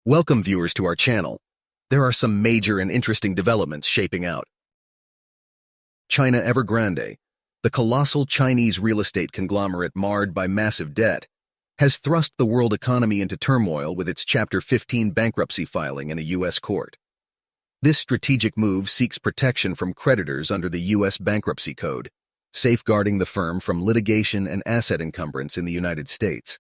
Welcome viewers to our channel. There are some major and interesting developments shaping out. China Evergrande, the colossal Chinese real estate conglomerate marred by massive debt, has thrust the world economy into turmoil with its Chapter 15 bankruptcy filing in a U.S. court. This strategic move seeks protection from creditors under the U.S. Bankruptcy Code, safeguarding the firm from litigation and asset encumbrance in the United States.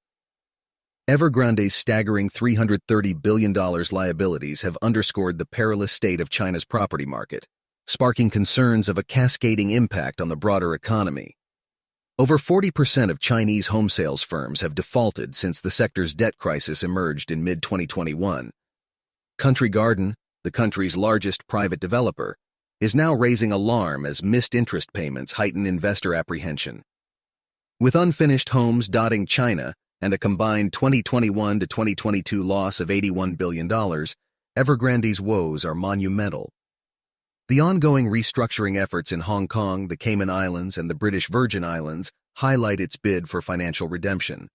Evergrande's staggering $330 billion liabilities have underscored the perilous state of China's property market, sparking concerns of a cascading impact on the broader economy. Over 40% of Chinese home sales firms have defaulted since the sector's debt crisis emerged in mid-2021. Country Garden, the country's largest private developer, is now raising alarm as missed interest payments heighten investor apprehension. With unfinished homes dotting China and a combined 2021 to 2022 loss of $81 billion, Evergrande's woes are monumental. The ongoing restructuring efforts in Hong Kong, the Cayman Islands, and the British Virgin Islands highlight its bid for financial redemption.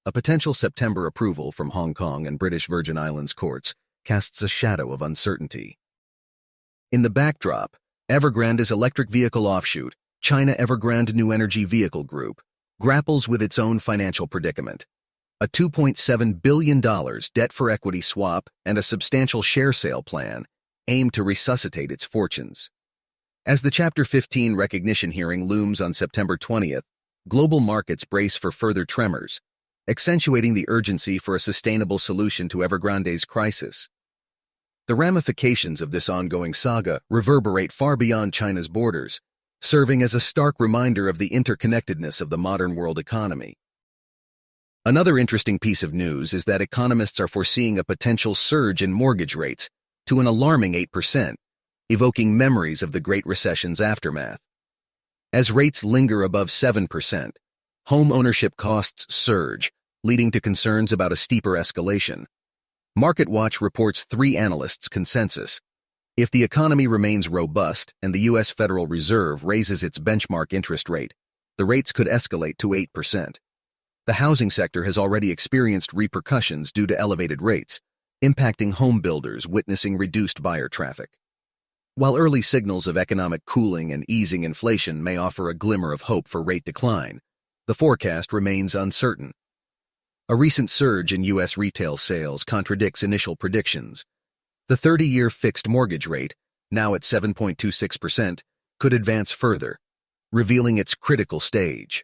A potential September approval from Hong Kong and British Virgin Islands courts casts a shadow of uncertainty. In the backdrop, Evergrande's electric vehicle offshoot, China Evergrande New Energy Vehicle Group, grapples with its own financial predicament. A $2.7 billion debt-for-equity swap and a substantial share sale plan aim to resuscitate its fortunes. As the Chapter 15 recognition hearing looms on September 20th, global markets brace for further tremors, accentuating the urgency for a sustainable solution to Evergrande's crisis. The ramifications of this ongoing saga reverberate far beyond China's borders, serving as a stark reminder of the interconnectedness of the modern world economy. Another interesting piece of news is that economists are foreseeing a potential surge in mortgage rates to an alarming 8%, evoking memories of the Great Recession's aftermath. As rates linger above 7%, home ownership costs surge, leading to concerns about a steeper escalation. MarketWatch reports three analysts' consensus. If the economy remains robust and the U.S. Federal Reserve raises its benchmark interest rate, the rates could escalate to 8%. The housing sector has already experienced repercussions due to elevated rates, impacting home builders witnessing reduced buyer traffic. While early signals of economic cooling and easing inflation may offer a glimmer of hope for rate decline, the forecast remains uncertain. A recent surge in U.S. retail sales contradicts initial predictions. The 30-year fixed mortgage rate, now at 7.26%, could advance further, revealing its critical stage.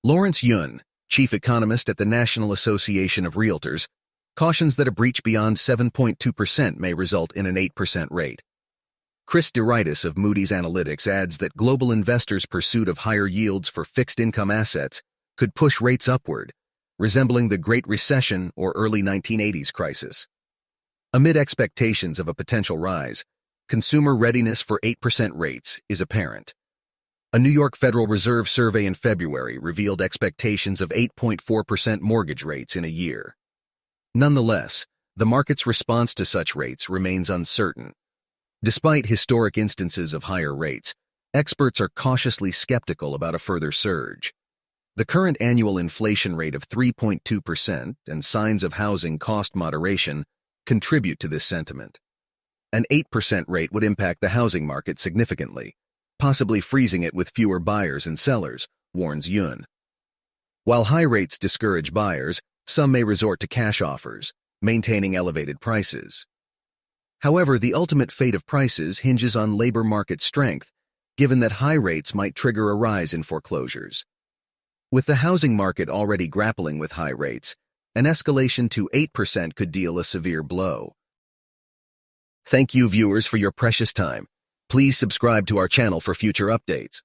Lawrence Yun, chief economist at the National Association of Realtors, cautions that a breach beyond 7.2% may result in an 8% rate. Chris DeRitis of Moody's Analytics adds that global investors' pursuit of higher yields for fixed-income assets could push rates upward, resembling the Great Recession or early 1980s crisis. Amid expectations of a potential rise, consumer readiness for 8% rates is apparent. A New York Federal Reserve survey in February revealed expectations of 8.4% mortgage rates in a year. Nonetheless, the market's response to such rates remains uncertain. Despite historic instances of higher rates, experts are cautiously skeptical about a further surge. The current annual inflation rate of 3.2% and signs of housing cost moderation contribute to this sentiment. An 8% rate would impact the housing market significantly, possibly freezing it with fewer buyers and sellers, warns Yun. While high rates discourage buyers, some may resort to cash offers, maintaining elevated prices. However, the ultimate fate of prices hinges on labor market strength, given that high rates might trigger a rise in foreclosures. With the housing market already grappling with high rates, an escalation to 8% could deal a severe blow. Thank you, viewers, for your precious time. Please subscribe to our channel for future updates.